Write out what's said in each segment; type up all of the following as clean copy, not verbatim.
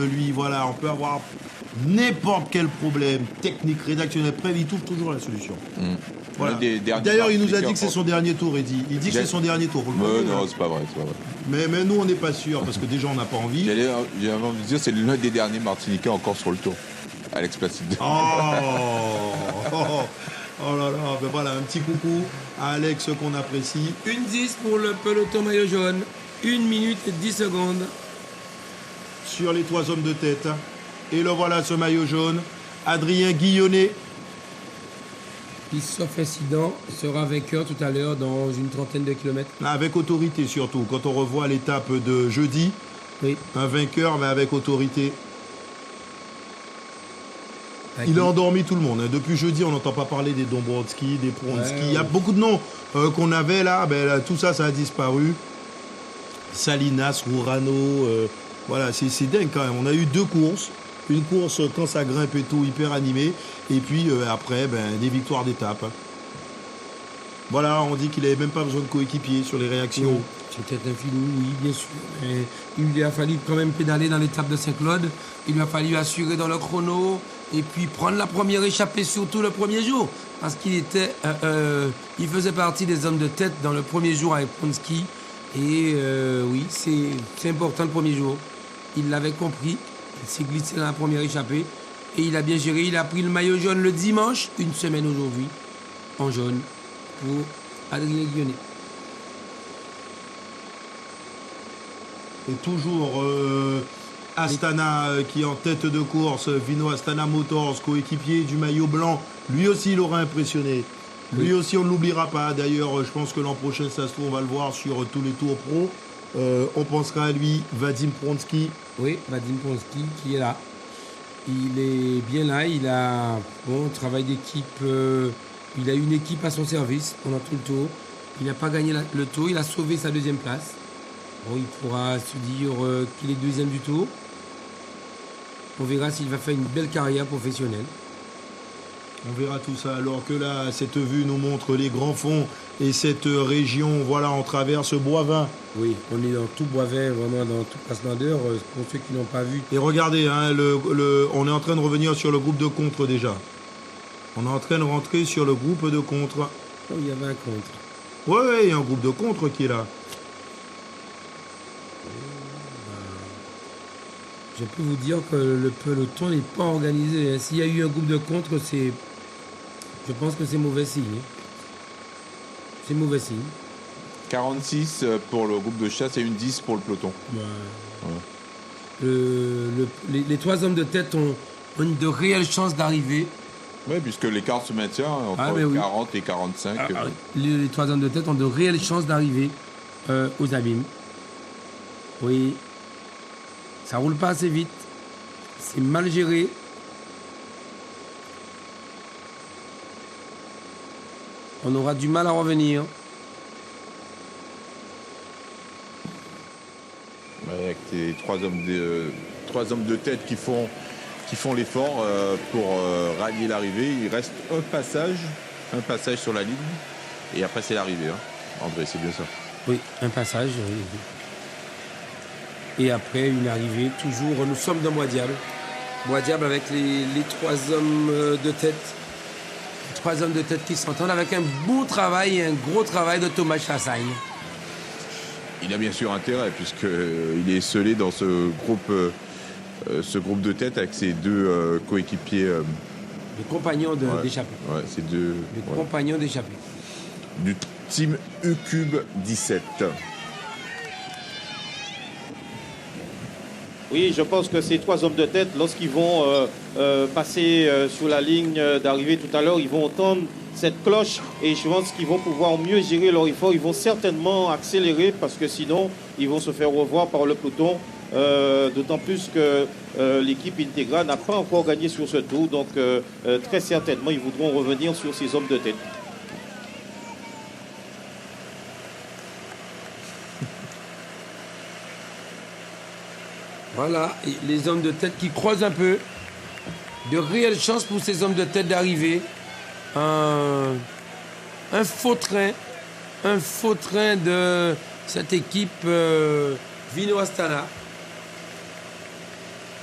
Lui, voilà, on peut avoir n'importe quel problème technique, rédactionnel, bref, il trouve toujours la solution. Voilà. D'ailleurs, il nous a dit que c'est son dernier tour, Eddy. Il dit que c'est son dernier tour. Non, c'est pas vrai. Mais nous, on n'est pas sûr, parce que déjà, on n'a pas envie. J'ai envie de dire, c'est l'un des derniers Martiniquais encore sur le tour. Alex Placide. Oh là là, ben voilà, un petit coucou à Alex qu'on apprécie. 1-10 pour le peloton maillot jaune. 1 minute et 10 secondes. Sur les 3 hommes de tête. Et le voilà, ce maillot jaune. Adrien Guillonnet. Qui, sauf incident, sera vainqueur tout à l'heure dans une trentaine de kilomètres. Avec autorité surtout. Quand on revoit l'étape de jeudi, oui. Un vainqueur, mais avec autorité. Il a endormi tout le monde. Depuis jeudi, on n'entend pas parler des Dombrowski, des Pronsky. Il y a beaucoup de noms qu'on avait là. Là. Tout ça, ça a disparu. Salinas, Rourano. Voilà, c'est dingue quand même. On a eu 2 courses. Une course quand ça grimpe et tout, hyper animée. Et puis après, des victoires d'étape. Voilà, on dit qu'il n'avait même pas besoin de coéquipier sur les réactions. Oui. C'était un filou, oui, bien sûr. Mais il lui a fallu quand même pédaler dans l'étape de Saint-Claude. Il lui a fallu assurer dans le chrono. Et puis prendre la première échappée, surtout le premier jour. Parce qu'il était, il faisait partie des hommes de tête dans le premier jour avec Pronsky. Et oui, c'est important le premier jour. Il l'avait compris. Il s'est glissé dans la première échappée. Et il a bien géré. Il a pris le maillot jaune le dimanche, une semaine aujourd'hui, en jaune, pour Adrien Guillonnet. Et toujours Astana qui est en tête de course. Vino Astana Motors, coéquipier du maillot blanc. Lui aussi, il aura impressionné. Lui aussi, on ne l'oubliera pas. D'ailleurs, je pense que l'an prochain, ça se trouve, on va le voir sur tous les tours pro. On pensera à lui, Vadim Pronsky. Oui, Vadim Pronsky qui est là. Il est bien là. Il a bon travail d'équipe. Il a une équipe à son service pendant tout le tour. Il n'a pas gagné le tour. Il a sauvé sa 2e place. Bon, il pourra se dire qu'il est 2e du tour. On verra s'il va faire une belle carrière professionnelle. On verra tout ça. Alors que là, cette vue nous montre les grands fonds et cette région, voilà, on traverse Boivin. Oui, on est dans tout Boivin, vraiment dans toute la splendeur, pour ceux qui n'ont pas vu. Et regardez, hein, on est en train de revenir sur le groupe de contre déjà. On est en train de rentrer sur le groupe de contre. Oh, il y avait un contre. Ouais, il y a un groupe de contre qui est là. Je peux vous dire que le peloton n'est pas organisé. S'il y a eu un groupe de contre, je pense que c'est mauvais signe. C'est mauvais signe. 46 pour le groupe de chasse et 10 pour le peloton. Ouais. Les 3 hommes de tête ont de réelles chances d'arriver. Oui, puisque l'écart se maintient entre 40 et 45. Les 3 hommes de tête ont de réelles chances d'arriver aux abîmes. Oui. Ça roule pas assez vite. C'est mal géré. On aura du mal à revenir. Avec les 3 hommes de tête qui font l'effort pour rallier l'arrivée. Il reste un passage sur la ligne. Et après, c'est l'arrivée. Hein. André, c'est bien ça. Oui, un passage. Oui. Et après, une arrivée, toujours, nous sommes dans Bois-Diable. Bois-Diable avec les 3 hommes de tête. Les 3 hommes de tête qui s'entendent avec un beau travail et un gros travail de Thomas Chassagne. Il a bien sûr intérêt, puisqu'il est scellé dans ce groupe de tête avec ses 2 coéquipiers. Les compagnons d'échappée. Ouais, c'est 2. Les compagnons d'échappée. Du team E-Cube 17. Oui, je pense que ces 3 hommes de tête, lorsqu'ils vont passer sur la ligne d'arrivée tout à l'heure, ils vont entendre cette cloche et je pense qu'ils vont pouvoir mieux gérer leur effort. Ils vont certainement accélérer parce que sinon, ils vont se faire revoir par le peloton. D'autant plus que l'équipe Integra n'a pas encore gagné sur ce tour. Donc, très certainement, ils voudront revenir sur ces hommes de tête. Voilà, et les hommes de tête qui croisent un peu. De réelles chances pour ces hommes de tête d'arriver. Un faux train de cette équipe Vino Astana.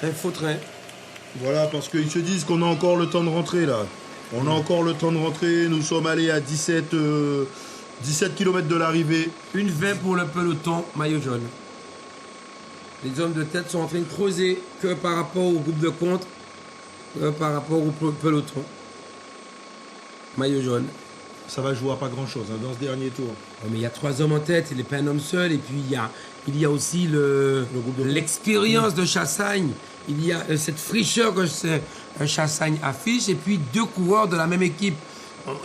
Un faux train. Voilà, parce qu'ils se disent qu'on a encore le temps de rentrer là. On a encore le temps de rentrer. Nous sommes allés à 17 km de l'arrivée. Une 20 pour le peloton maillot jaune. Les hommes de tête sont en train de creuser que par rapport au groupe de contre, que par rapport au peloton. Maillot jaune. Ça va jouer à pas grand chose dans ce dernier tour. Ouais, mais il y a 3 hommes en tête, il n'est pas un homme seul. Et puis il y a aussi l'expérience de Chassagne. Il y a cette fricheur que Chassagne affiche. Et puis 2 coureurs de la même équipe.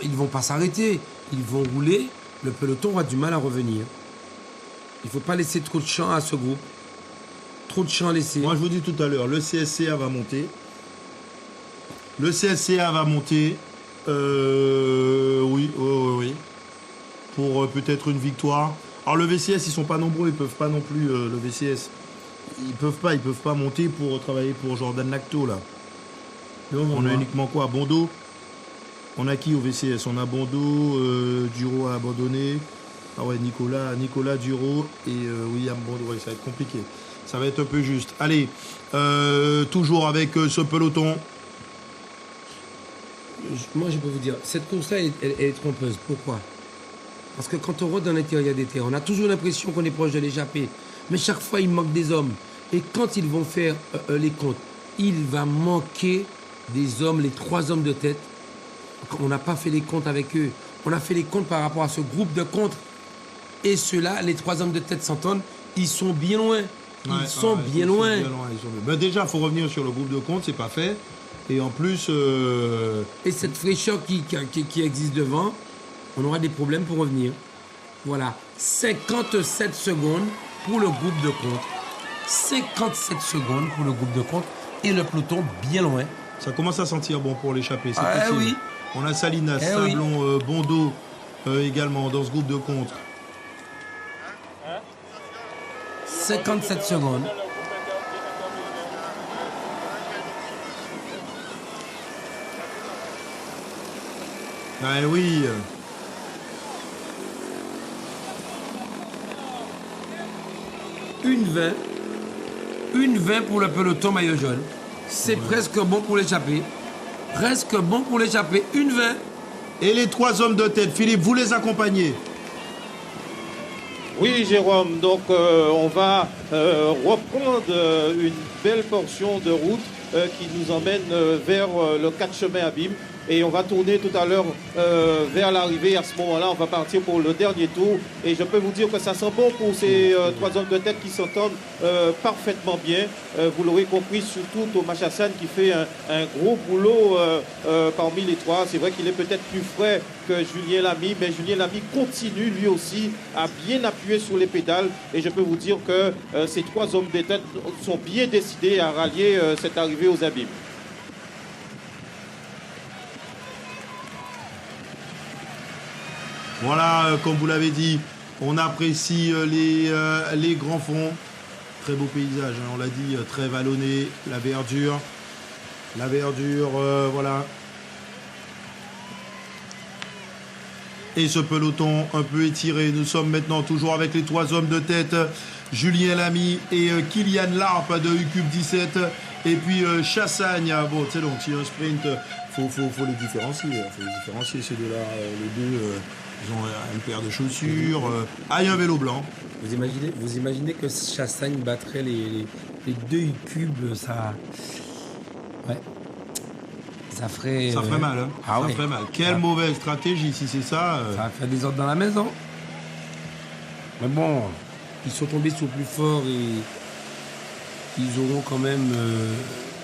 Ils ne vont pas s'arrêter. Ils vont rouler. Le peloton aura du mal à revenir. Il ne faut pas laisser trop de champ à ce groupe. Trop de champ laissé. Moi, je vous dis tout à l'heure, le CSCA va monter. Le CSCA va monter. Oui. Pour peut-être une victoire. Alors le VCS, ils sont pas nombreux, ils peuvent pas non plus, le VCS. Ils peuvent pas monter pour travailler pour Jordan Lacto là. On a uniquement quoi? Bondo. On a qui au VCS? On a Bondo, Duro a abandonné. Ah ouais, Nicolas Duro et William Bondo. Ouais, ça va être compliqué. Ça va être un peu juste. Allez, toujours avec ce peloton. Moi, je peux vous dire, cette course-là, elle est trompeuse. Pourquoi? Parce que quand on rentre dans l'intérieur des terres, on a toujours l'impression qu'on est proche de l'échappée. Mais chaque fois, il manque des hommes. Et quand ils vont faire les comptes, il va manquer des hommes, les 3 hommes de tête. On n'a pas fait les comptes avec eux. On a fait les comptes par rapport à ce groupe de contre. Et ceux-là, les 3 hommes de tête s'entendent, ils sont bien loin. Ils sont bien loin. Ben déjà, il faut revenir sur le groupe de compte, c'est pas fait. Et en plus... Et cette fraîcheur qui existe devant, on aura des problèmes pour revenir. Voilà. 57 secondes pour le groupe de compte. 57 secondes pour le groupe de compte. Et le peloton bien loin. Ça commence à sentir bon pour l'échappée. Oui. On a Salinas, Sablon, Bondo également dans ce groupe de contre. 57 secondes. Ah oui. Une 20 pour le peloton maillot jaune. C'est presque bon pour l'échapper. Presque bon pour l'échapper. Une 20. Et les 3 hommes de tête, Philippe, vous les accompagnez? Oui, Jérôme, donc on va reprendre une belle portion de route qui nous emmène vers le 4 chemin Abîme. Et on va tourner tout à l'heure vers l'arrivée. À ce moment-là, on va partir pour le dernier tour. Et je peux vous dire que ça sent bon pour ces 3 hommes de tête qui s'entendent parfaitement bien. Vous l'aurez compris, surtout Thomas Chassagne qui fait un gros boulot parmi les 3. C'est vrai qu'il est peut-être plus frais que Julien Lamy, mais Julien Lamy continue lui aussi à bien appuyer sur les pédales. Et je peux vous dire que ces 3 hommes de tête sont bien décidés à rallier cette arrivée aux Abîmes. Voilà, comme vous l'avez dit, on apprécie les grands fonds. Très beau paysage, hein, on l'a dit, très vallonné, la verdure. Voilà. Et ce peloton un peu étiré. Nous sommes maintenant toujours avec les 3 hommes de tête, Julien Lamy et Kylian Larpe de UCUB 17. Et puis Chassagne. Bon, tu sais, donc s'il y a un sprint, faut les différencier. Faut les différencier, ces deux-là. Les deux, ils ont une paire de chaussures. Il y a un vélo blanc. Vous imaginez que Chassagne battrait les 2 UCUB, ça... Ouais. Ça ferait mal, hein. Ça ferait mal. Quelle mauvaise stratégie, si c'est ça. Ça va faire des ordres dans la maison. Mais bon, ils sont tombés sur plus fort et ils auront quand même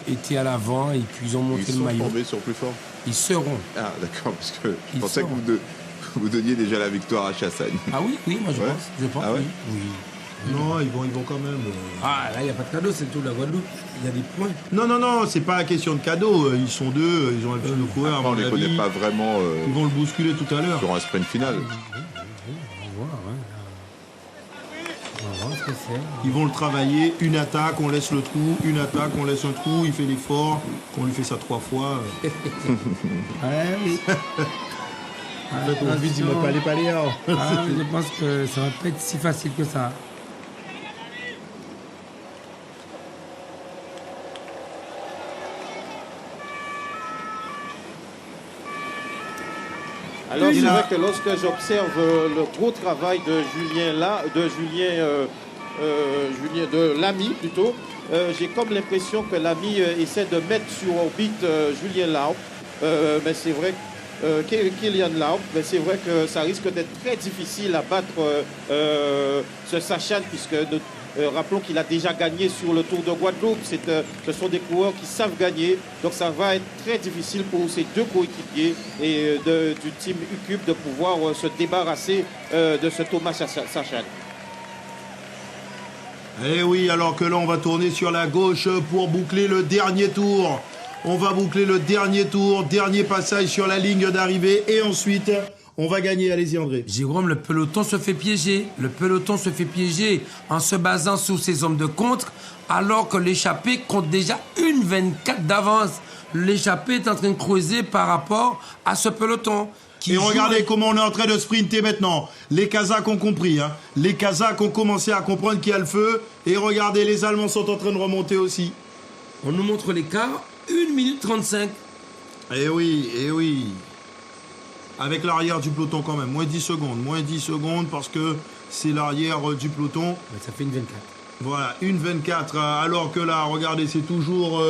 été à l'avant et puis ils ont monté le maillot. Ils sont tombés sur plus fort. Ils seront. Ah d'accord, parce que je pensais que vous donniez déjà la victoire à Chassagne. Ah oui, moi je pense. Je pense, ah ouais. oui. Non, ils vont quand même. Ah, là, il n'y a pas de cadeau, c'est tout la Guadeloupe. Il y a des points. Non, c'est pas question de cadeau. Ils sont 2, ils ont l'habitude de courir. On ne les connaît pas vraiment. Ils vont le bousculer tout à l'heure. Sur un sprint final. On va voir ce que c'est. Ils vont le travailler. Une attaque, on laisse le trou. Une attaque, on laisse un trou. Il fait l'effort. On lui fait ça 3 fois. Oui. En fait, on vite, il m'a pas les paléas. Je pense que ça va pas être si facile que ça. Alors c'est vrai que lorsque j'observe le gros travail de Julien de Lamy plutôt, j'ai comme l'impression que Lamy essaie de mettre sur orbite Julien Laub. Mais c'est vrai Kylian Laub, mais c'est vrai que ça risque d'être très difficile à battre ce Sachan, puisque rappelons qu'il a déjà gagné sur le Tour de Guadeloupe. Ce sont des coureurs qui savent gagner, donc ça va être très difficile pour ces deux coéquipiers et du team UCUP de pouvoir se débarrasser de ce Thomas Sachan. Eh oui, alors que là, on va tourner sur la gauche pour boucler le dernier tour. On va boucler le dernier tour, dernier passage sur la ligne d'arrivée et ensuite, on va gagner. Allez-y, André. Jérôme, le peloton se fait piéger. Le peloton se fait piéger en se basant sur ses hommes de contre, alors que l'échappée compte déjà 1,24 d'avance. L'échappée est en train de creuser par rapport à ce peloton. Et regardez comment on est en train de sprinter maintenant. Les Kazakhs ont compris. Hein. Les Kazakhs ont commencé à comprendre qu'il y a le feu. Et regardez, les Allemands sont en train de remonter aussi. On nous montre l'écart, 1 minute 35. Eh oui, eh oui. Avec l'arrière du peloton quand même. Moins 10 secondes parce que c'est l'arrière du peloton. Ouais, ça fait 1,24. Voilà, 1,24. Alors que là, regardez, c'est toujours...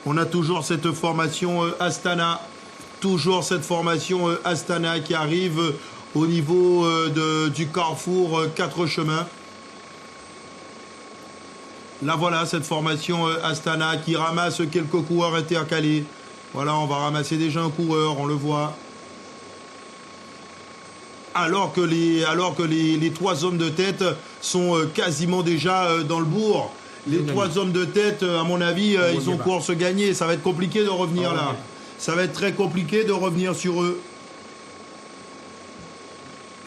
on a toujours cette formation Astana. Toujours cette formation Astana qui arrive au niveau du carrefour 4 chemins. Là voilà cette formation Astana qui ramasse quelques coureurs intercalés. Voilà, on va ramasser déjà un coureur, on le voit. Alors que les trois hommes de tête sont quasiment déjà dans le bourg. Les trois hommes de tête, à mon avis, ils ont pour se gagner. Ça va être compliqué de revenir là. Ça va être très compliqué de revenir sur eux.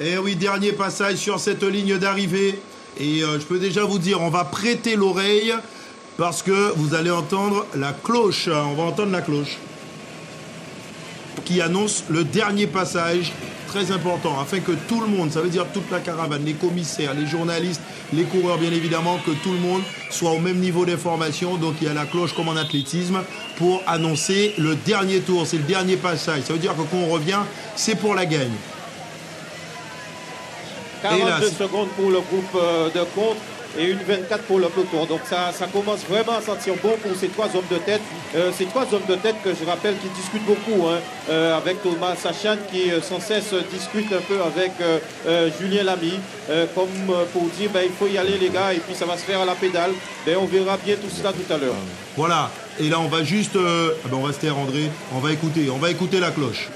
Et oui, dernier passage sur cette ligne d'arrivée. Et je peux déjà vous dire, on va prêter l'oreille parce que vous allez entendre la cloche. On va entendre la cloche qui annonce le dernier passage, très important, afin que tout le monde, ça veut dire toute la caravane, les commissaires, les journalistes, les coureurs bien évidemment, que tout le monde soit au même niveau d'information. Donc il y a la cloche comme en athlétisme pour annoncer le dernier tour, c'est le dernier passage. Ça veut dire que quand on revient, c'est pour la gagne. 42 secondes pour le groupe de contre et 1,24 pour le peloton. Donc ça commence vraiment à sentir bon pour ces trois hommes de tête. Ces trois hommes de tête que je rappelle qui discutent beaucoup avec Thomas Sachan qui sans cesse discute un peu avec Julien Lamy comme pour dire il faut y aller les gars et puis ça va se faire à la pédale. On verra bien tout cela tout à l'heure. Voilà. Et là on va juste... on va se taire André. On va écouter la cloche.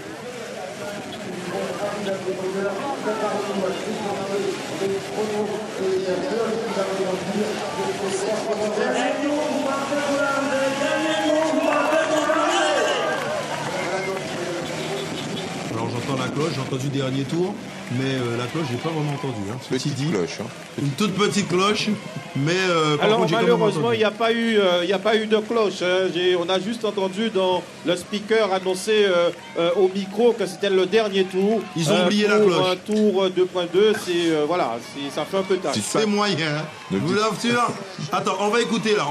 Alors j'entends la cloche, j'ai entendu dernier tour, mais la cloche j'ai pas vraiment entendu. Petite cloche. Une toute petite cloche, mais alors contre, malheureusement il n'y a pas eu de cloche. On a juste entendu dans le speaker annoncer au micro que c'était le dernier tour. Ils ont oublié la cloche. Un tour 2.2, ça fait un peu tard. C'est moyen. Vous l'assure. Attends, on va écouter là,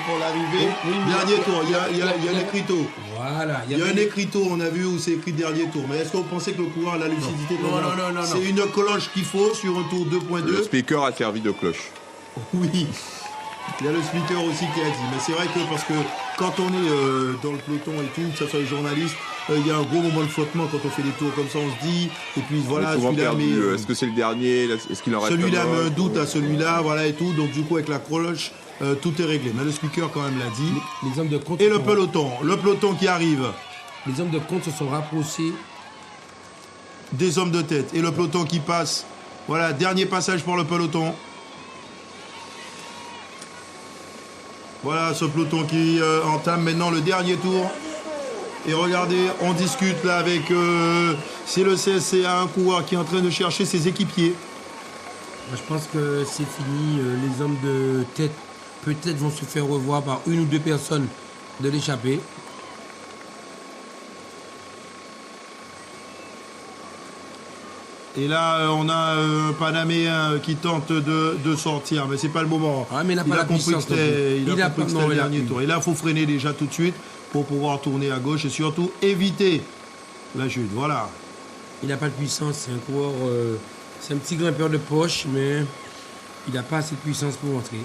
pour l'arrivée, dernier tour, il y a un écriteau. Voilà. Il y a un écriteau, on a vu où c'est écrit dernier tour. Mais est-ce que vous pensez que le coureur a la lucidité? Non. C'est une cloche qu'il faut sur un tour 2.2. Le speaker a servi de cloche. Oui. Il y a le speaker aussi qui a dit. Mais c'est vrai que parce que quand on est dans le peloton et tout, que ce soit les journalistes, il y a un gros moment de flottement quand on fait des tours comme ça, on se dit. Et puis voilà, celui-là. Est-ce que c'est le dernier? Est-ce qu'il en reste celui-là me doute à celui-là, voilà et tout. Donc du coup, avec la cloche, tout est réglé. Mais le speaker quand même l'a dit. Les hommes de compte et le peloton qui arrive. Les hommes de compte se sont rapprochés des hommes de tête. Et le peloton qui passe. Voilà, dernier passage pour le peloton. Voilà ce peloton qui entame maintenant le dernier tour. Et regardez, on discute là avec... c'est le CSCA, un coureur qui est en train de chercher ses équipiers. Je pense que c'est fini. Les hommes de tête peut-être vont se faire revoir par une ou deux personnes de l'échappée. Et là, on a un Panaméen qui tente de sortir, mais c'est pas le moment. Ah, mais il n'a pas la puissance. Il a compris que c'était le dernier tour. Et là, il faut freiner déjà tout de suite pour pouvoir tourner à gauche et surtout éviter la chute. Voilà. Il n'a pas de puissance. C'est un coureur, c'est un petit grimpeur de poche, mais il n'a pas assez de puissance pour entrer.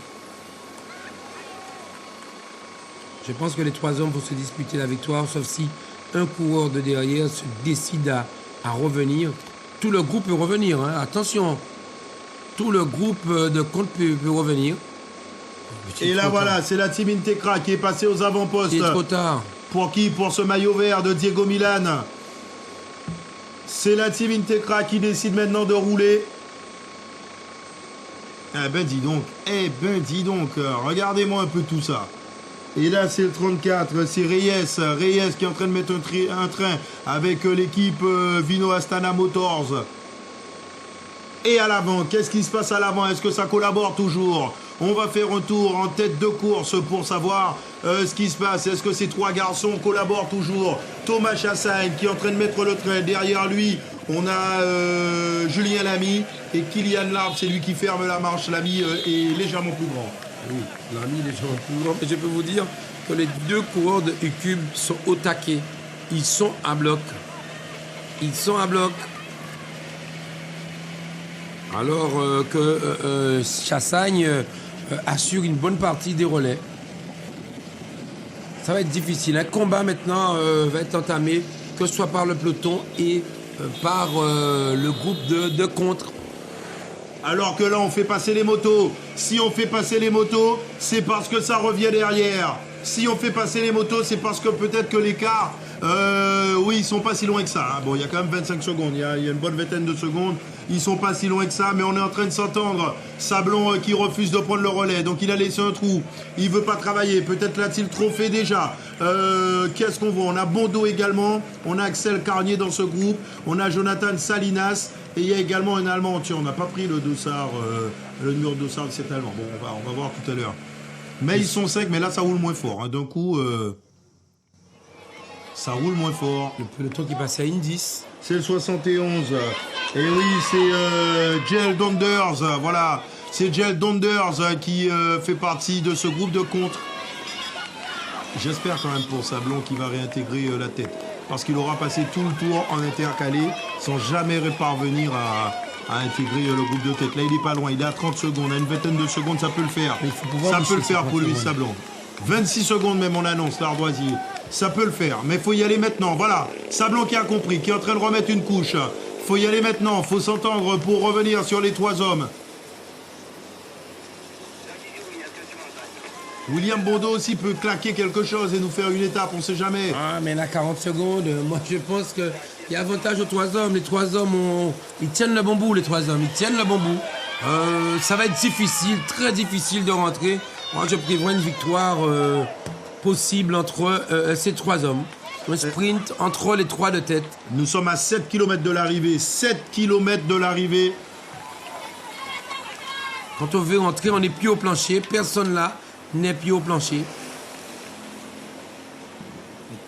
Je pense que les 3 hommes vont se disputer la victoire, sauf si un coureur de derrière se décide à revenir. Tout le groupe peut revenir, hein. Attention. Tout le groupe de compte peut revenir. Et là, voilà, c'est la team Integra qui est passée aux avant-postes. Il est trop tard. Pour qui? Pour ce maillot vert de Diego Milan. C'est la team Integra qui décide maintenant de rouler. Eh ben dis donc, regardez-moi un peu tout ça. Et là, c'est le 34, c'est Reyes qui est en train de mettre un train avec l'équipe Vino Astana Motors. Et à l'avant, qu'est-ce qui se passe à l'avant? Est-ce que ça collabore toujours? On va faire un tour en tête de course pour savoir ce qui se passe. Est-ce que ces 3 garçons collaborent toujours? Thomas Chassagne qui est en train de mettre le train. Derrière lui, on a Julien Lamy et Kylian Larbe, c'est lui qui ferme la marche. Lamy est légèrement plus grand. Oui, Lamy est légèrement plus grand. Mais je peux vous dire que les 2 coureurs de U-Cube sont au taquet. Ils sont à bloc. Alors que Chassagne assure une bonne partie des relais. Ça va être difficile. Un combat maintenant va être entamé, que ce soit par le peloton et par le groupe de contre. Alors que là, on fait passer les motos. Si on fait passer les motos, c'est parce que ça revient derrière. Si on fait passer les motos, c'est parce que peut-être que l'écart... oui, ils sont pas si loin que ça. Hein. Bon, il y a quand même 25 secondes. Il y a une bonne vingtaine de secondes. Ils sont pas si loin que ça, mais on est en train de s'entendre. Sablon qui refuse de prendre le relais. Donc, il a laissé un trou. Il veut pas travailler. Peut-être l'a-t-il trop fait déjà. Qu'est-ce qu'on voit? On a Bondo également. On a Axel Carnier dans ce groupe. On a Jonathan Salinas. Et il y a également un Allemand. Tiens, on n'a pas pris le dossard, le numéro de dossard de cet Allemand. Bon, on va voir tout à l'heure. Mais ils sont secs, mais là, ça roule moins fort. Hein. D'un coup, ça roule moins fort. Le peloton qui passe à Indis. C'est le 71. Et oui, c'est Gel Donders. Voilà, c'est Gel Donders qui fait partie de ce groupe de contre. J'espère quand même pour Sablon qu'il va réintégrer la tête. Parce qu'il aura passé tout le tour en intercalé sans jamais parvenir à intégrer le groupe de tête. Là, il est pas loin. Il est à 30 secondes. À une vingtaine de secondes, ça peut le faire. Ça peut le faire pour lui, Sablon. 26 secondes même, on annonce, l'Ardoisier. Ça peut le faire, mais il faut y aller maintenant. Voilà, Sablon qui a compris, qui est en train de remettre une couche. Il faut y aller maintenant, il faut s'entendre pour revenir sur les 3 hommes. William Bondo aussi peut claquer quelque chose et nous faire une étape, on ne sait jamais. Ah, mais là, 40 secondes, moi je pense qu'il y a avantage aux 3 hommes. Les 3 hommes, ils tiennent le bon bout, les 3 hommes. Ils tiennent le bon bout. Ça va être difficile, très difficile de rentrer. Moi, je prévois une victoire possible entre ces 3 hommes. Un sprint entre les 3 de tête. Nous sommes à 7 km de l'arrivée. 7 km de l'arrivée. Quand on veut rentrer, on n'est plus au plancher. Personne là n'est plus au plancher.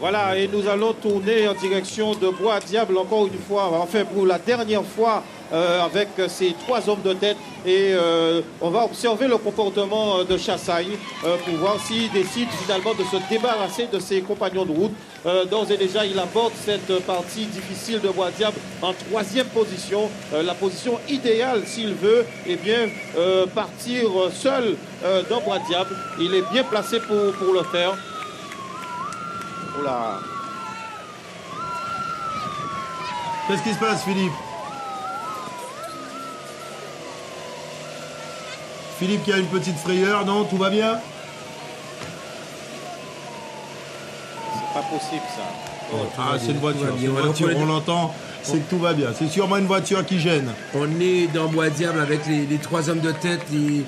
Voilà, et nous allons tourner en direction de Bois-Diable encore une fois, enfin pour la dernière fois avec ces 3 hommes de tête. Et on va observer le comportement de Chassagne pour voir s'il décide finalement de se débarrasser de ses compagnons de route. D'ores et déjà, il aborde cette partie difficile de Bois-Diable en 3e position. La position idéale, s'il veut, eh bien, partir seul dans Bois-Diable. Il est bien placé pour le faire. Oula. Qu'est-ce qui se passe, Philippe? Philippe qui a une petite frayeur, non? Tout va bien? C'est pas possible, ça. Ah, c'est une voiture. On l'entend, c'est que tout va bien. C'est sûrement une voiture qui gêne. On est dans Bois-Diable avec les 3 hommes de tête, les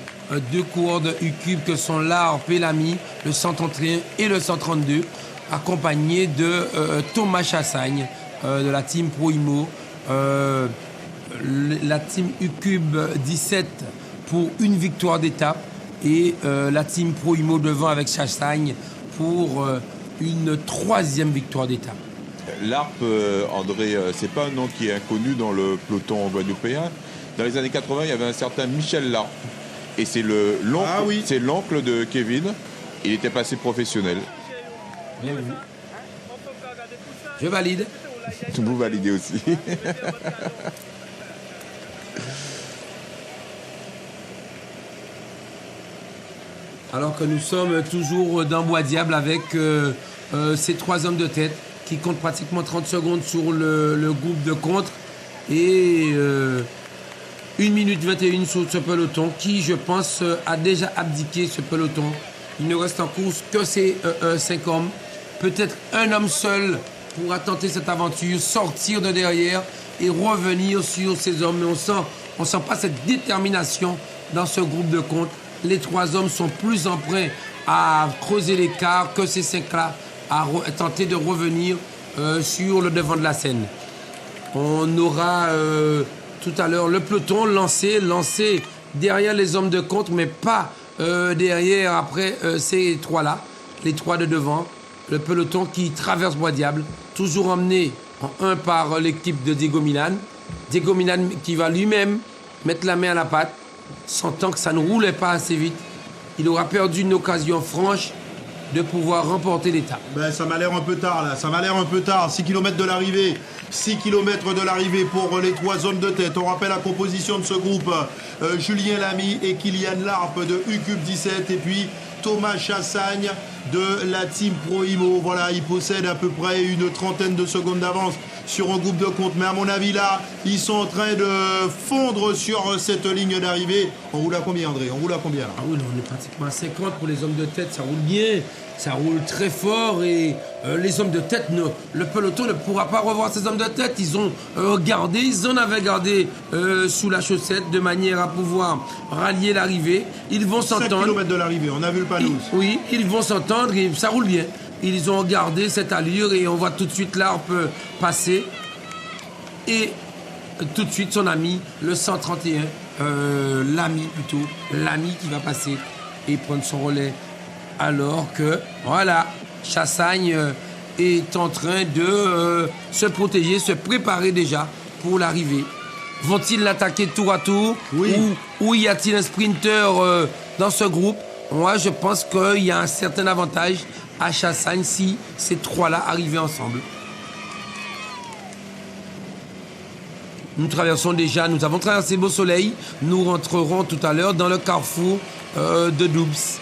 2 coureurs de U-Cube que sont Larbe et Lamy, le 131 et le 132. Accompagné de Thomas Chassagne de la team Proimo, la team U-Cube 17 pour une victoire d'étape et la team Proimo devant avec Chassagne pour une 3e victoire d'étape. L'Arpe, André, c'est pas un nom qui est inconnu dans le peloton guadeloupéen. Dans les années 80, il y avait un certain Michel Larpe. Et c'est l'oncle de Kevin. Il était passé professionnel. Bien vu. Je valide. Vous validez aussi. Alors que nous sommes toujours dans Bois Diable avec ces 3 hommes de tête qui comptent pratiquement 30 secondes sur le groupe de contre et 1 minute 21 sur ce peloton qui, je pense, a déjà abdiqué ce peloton. Il ne reste en course que ces 5 hommes. Peut-être un homme seul pourra tenter cette aventure, sortir de derrière et revenir sur ces hommes. Mais on sent pas cette détermination dans ce groupe de contre. Les 3 hommes sont plus emprunts à creuser l'écart que ces 5-là à tenter de revenir sur le devant de la scène. On aura tout à l'heure le peloton lancé derrière les hommes de contre, mais pas derrière après ces 3-là, les 3 de devant. Le peloton qui traverse Bois Diable, toujours emmené en 1 par l'équipe de Diego Milan. Diego Milan qui va lui-même mettre la main à la pâte, sentant que ça ne roulait pas assez vite. Il aura perdu une occasion franche de pouvoir remporter l'étape. Ben, ça m'a l'air un peu tard là, ça m'a l'air un peu tard. 6 km de l'arrivée. 6 km de l'arrivée pour les 3 hommes de tête. On rappelle la composition de ce groupe. Julien Lamy et Kylian Larpe de UCUB 17 et puis Thomas Chassagne de la Team Pro Imo. Voilà, il possède à peu près une trentaine de secondes d'avance sur un groupe de compte. Mais à mon avis là, ils sont en train de fondre sur cette ligne d'arrivée. On roule à combien, André? On roule à combien là? Ah oui, on est pratiquement à 50 pour les hommes de tête. Ça roule bien, ça roule très fort et les hommes de tête, le peloton ne pourra pas revoir ces hommes de tête. Ils ont gardé, ils en avaient gardé sous la chaussette de manière à pouvoir rallier l'arrivée. Ils vont s'entendre. 5 km de l'arrivée, on a vu le panneau. Oui, ils vont s'entendre et ça roule bien. Ils ont gardé cette allure et on voit tout de suite l'Arpe passer. Et tout de suite son ami, le 131, l'ami qui va passer et prendre son relais. Alors que, voilà, Chassagne est en train de se protéger, se préparer déjà pour l'arrivée. Vont-ils l'attaquer tour à tour? Oui. Ou y a-t-il un sprinter dans ce groupe? Moi, je pense qu'il y a un certain avantage à Chassagne si ces 3-là arrivaient ensemble. Nous avons traversé Beau Soleil. Nous rentrerons tout à l'heure dans le carrefour de Doubs.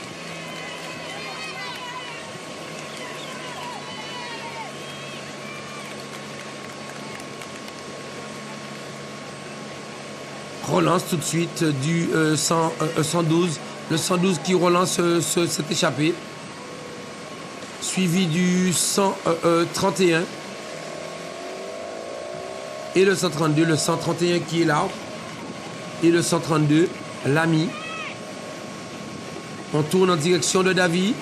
Relance tout de suite du 112. Le 112 qui relance cette échappée. Suivi du 131. Et le 132. Le 131 qui est là. Et le 132, l'ami. On tourne en direction de Davy.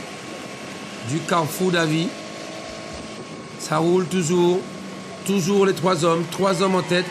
Du carrefour Davy. Ça roule toujours. Toujours les 3 hommes. 3 hommes en tête.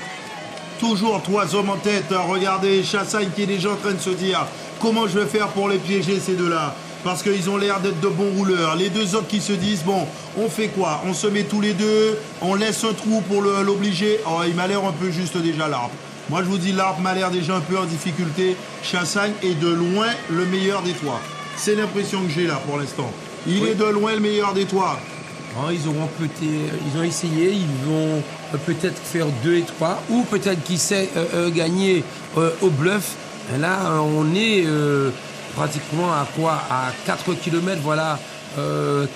Toujours 3 hommes en tête. Regardez Chassagne qui est déjà en train de se dire comment je vais faire pour les piéger ces 2-là. Parce qu'ils ont l'air d'être de bons rouleurs. Les 2 autres qui se disent bon, on fait quoi? On se met tous les 2, on laisse un trou pour l'obliger. Oh, il m'a l'air un peu juste déjà l'Arpe. Moi je vous dis l'Arpe m'a l'air déjà un peu en difficulté. Chassagne est de loin le meilleur des 3. C'est l'impression que j'ai là pour l'instant. Il est de loin le meilleur des 3. Oh, ils ont essayé, ils vont peut-être faire 2 et 3, ou peut-être qui sait gagner au bluff. Et là, on est pratiquement à quoi? À 4 km, voilà.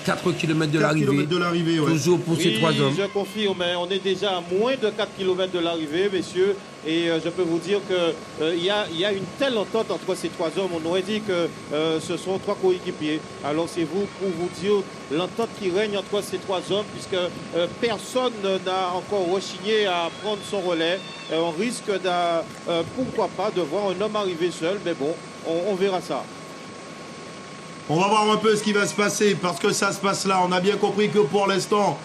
4 km de l'arrivée. 4 km de l'arrivée, ouais. Toujours pour ces 3 hommes. Je confirme, on est déjà à moins de 4 km de l'arrivée, messieurs. Et je peux vous dire qu'il y a une telle entente entre ces 3 hommes. On aurait dit que ce sont 3 coéquipiers. Alors c'est vous pour vous dire l'entente qui règne entre ces 3 hommes, puisque personne n'a encore rechigné à prendre son relais. On risque, pourquoi pas, de voir un homme arriver seul. Mais bon, on verra ça. On va voir un peu ce qui va se passer parce que ça se passe là. On a bien compris que pour l'instant,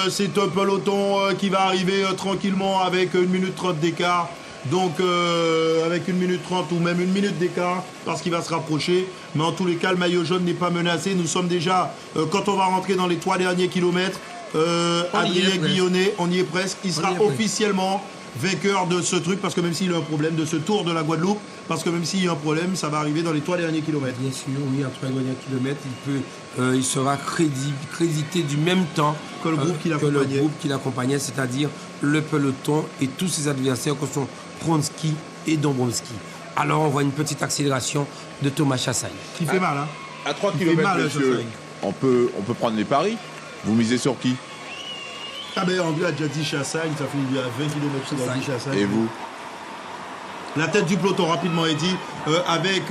c'est un peloton qui va arriver tranquillement avec 1 minute 30 d'écart. Donc avec 1 minute 30 ou même 1 minute d'écart parce qu'il va se rapprocher. Mais en tous les cas, le maillot jaune n'est pas menacé. Nous sommes déjà, quand on va rentrer dans les 3 derniers kilomètres, Adrien Guillonnet, on y est presque. Il sera y est presque. officiellement vainqueur de ce truc, parce que même s'il a un problème, de ce Tour de la Guadeloupe, parce que même s'il y a un problème, ça va arriver dans les 3 derniers kilomètres. Bien sûr, oui, entre les derniers kilomètres, il sera crédité du même temps Que le groupe qui que le l'accompagnait. groupe qui l'accompagnait, c'est-à-dire le peloton et tous ses adversaires que sont Pronsky et Dombrowski. Alors on voit une petite accélération de Thomas Chassagne. Qui fait mal, hein. À 3 Il fait km, mal, monsieur, Chassagne. on peut prendre les paris. Vous misez sur qui? Ah ben, on lui a déjà dit Chassagne, ça fait il y a 20 km qu'il a dit Chassagne. Et vous? La tête du peloton, rapidement, Eddy, avec...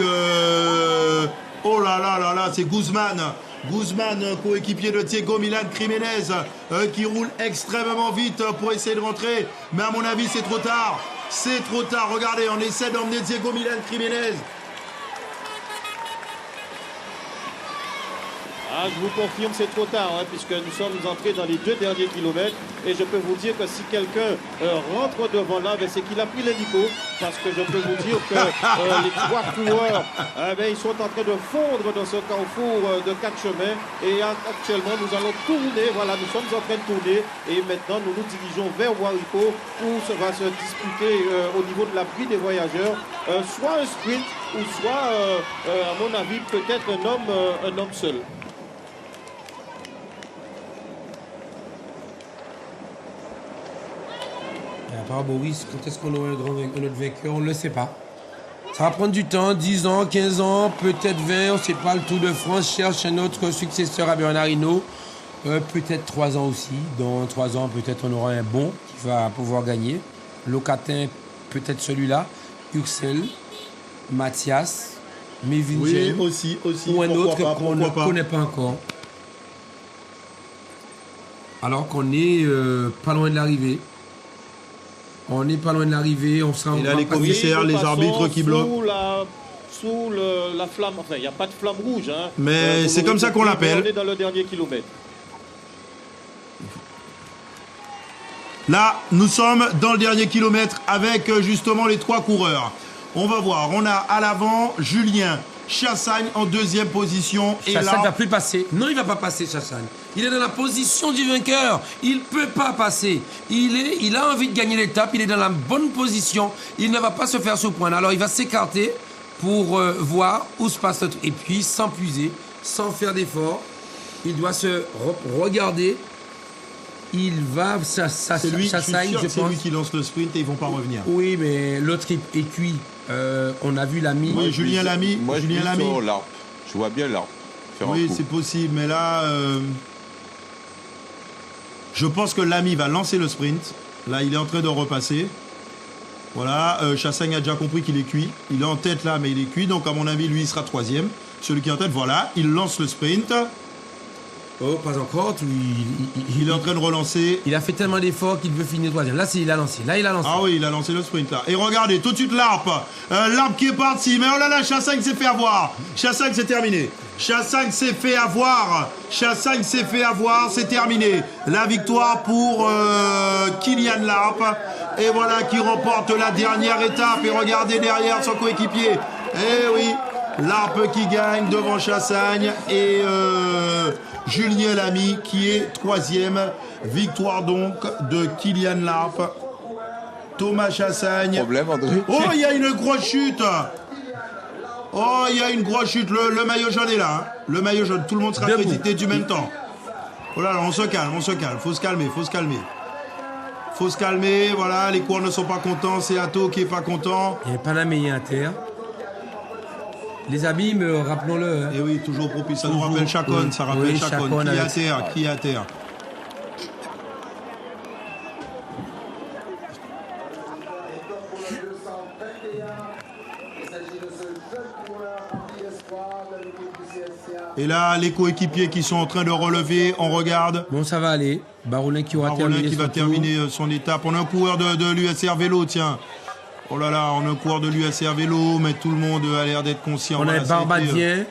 oh là là là là, c'est Guzman. Guzman, coéquipier de Diego Milan Jiménez, qui roule extrêmement vite pour essayer de rentrer. Mais à mon avis, c'est trop tard. C'est trop tard. Regardez, on essaie d'emmener Diego Milan Jiménez. Ah, je vous confirme, c'est trop tard, hein, puisque nous sommes entrés dans les 2 derniers kilomètres. Et je peux vous dire que si quelqu'un rentre devant là, ben, c'est qu'il a pris l'hélico. Parce que je peux vous dire que les 3 coureurs, ils sont en train de fondre dans ce carrefour de 4 chemins. Et actuellement, nous allons tourner. Voilà, nous sommes en train de tourner. Et maintenant, nous nous dirigeons vers Waripo, où ça va se disputer au niveau de l'abri des voyageurs. Soit un sprint, ou soit, à mon avis, peut-être un homme seul. Boris, quand est-ce qu'on aura un autre vainqueur? On ne le sait pas. Ça va prendre du temps, 10 ans, 15 ans, peut-être 20, on ne sait pas. Le Tour de France cherche un autre successeur à Bernard Hinault. Peut-être 3 ans aussi. Dans 3 ans, peut-être on aura un bon qui va pouvoir gagner. Locatin, peut-être celui-là. Uxel, Mathias, Mévin Oui, Jem, aussi. ou un Pourquoi autre pas, qu'on ne pourquoi pas. connaît pas encore. Alors qu'on est pas loin de l'arrivée. On n'est pas loin de l'arrivée, on sera Et là, on va les passer- commissaires, nous les passons arbitres qui bloquent. Sous la flamme, enfin, il n'y a pas de flamme rouge. Hein. Mais Vous c'est me comme ça qu'on retrouvez, l'appelle. On est dans le dernier kilomètre. Là, nous sommes dans le dernier kilomètre avec justement les 3 coureurs. On va voir, on a à l'avant Julien Chassagne en 2e position. Et Chassagne ne là, va plus passer. Non, il ne va pas passer, Chassagne. Il est dans la position du vainqueur. Il ne peut pas passer. Il a envie de gagner l'étape. Il est dans la bonne position. Il ne va pas se faire surprendre. Alors, il va s'écarter pour voir où se passe le truc. Et puis, sans puiser, sans faire d'effort, il doit se regarder. Il va... c'est lui, je suis Chassagne, sûr je que c'est pense. lui qui lance le sprint et ils vont pas revenir. Oui, mais l'autre est cuit. On a vu l'ami. Oui, Julien Lamy. Moi, je Julien suis Lamy. sur l'arbre. Je vois bien l'arbre. Faire un Oui, coup. c'est possible, mais là, je pense que Lamy va lancer le sprint. Là, il est en train de repasser. Voilà, Chassagne a déjà compris qu'il est cuit. Il est en tête là, mais il est cuit. Donc, à mon avis, lui, il sera 3e. Celui qui est en tête, voilà, il lance le sprint. Oh, pas encore. Il est en train de relancer. Il a fait tellement d'efforts qu'il veut finir 3e. Là, il a lancé. Ah oui, il a lancé le sprint là. Et regardez, tout de suite l'ARP. L'ARP qui est parti. Mais oh là là, Chassagne s'est fait avoir. Chassagne, c'est terminé. Chassagne s'est fait avoir. Chassagne s'est fait avoir. C'est terminé. La victoire pour Kylian Larp. Et voilà qui remporte la dernière étape. Et regardez derrière son coéquipier. Eh oui, Larp qui gagne devant Chassagne. Et Julien Lamy qui est 3e. Victoire donc de Kylian Larp. Thomas Chassagne. Problème, André. Oh, il y a une grosse chute. Oh, il y a une grosse chute. Le maillot jaune est là. Hein. Le maillot jaune. Tout le monde sera Debout. félicité du même temps. Oh là là, on se calme. Faut se calmer. Faut se calmer. Voilà, les coureurs ne sont pas contents. C'est Atto qui est pas content. Il y a un Panaméen à terre. Les abîmes, rappelons-le. Hein. Et oui, toujours propice. Ça nous Toujours. rappelle Chacon. Oui. Ça rappelle Oui, Chacon. Chacon Qui est à avec- terre Qui est à terre Et là, les coéquipiers qui sont en train de relever, on regarde. Bon, ça va aller. Baroulin qui aura Marolin terminé qui va son tour. terminer son étape. On a un coureur de l'USR Vélo, tiens. Oh là là, on a un coureur de l'USR Vélo, mais tout le monde a l'air d'être conscient. On a Voilà, un ça a été, Barbadien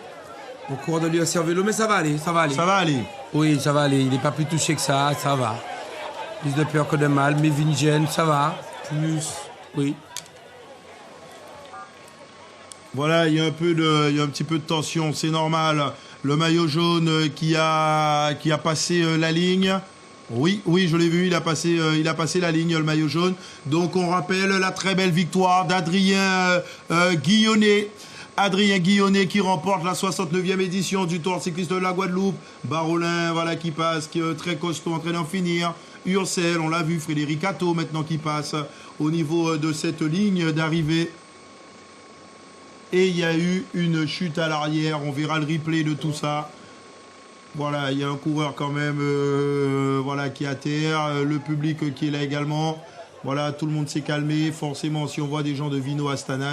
au cours de l'USR Vélo, mais ça va aller. ça va aller. Oui, ça va aller. Il n'est pas plus touché que ça va. Plus de peur que de mal. Mais Vingen, ça va. Plus, oui. Voilà, il y a un petit peu de tension, c'est normal. Le maillot jaune qui a passé la ligne. Oui, je l'ai vu, il a passé la ligne, le maillot jaune. Donc on rappelle la très belle victoire d'Adrien Guillonnet. Adrien Guillonnet qui remporte la 69e édition du Tour cycliste de la Guadeloupe. Barolin, voilà, qui passe, qui est très costaud en train d'en finir. Ursel, on l'a vu, Frédéric Atto maintenant qui passe au niveau de cette ligne d'arrivée. Et il y a eu une chute à l'arrière, on verra le replay de tout ça. Voilà, il y a un coureur quand même voilà, qui est à terre, le public qui est là également. Voilà, tout le monde s'est calmé. Forcément, si on voit des gens de Vino Astana,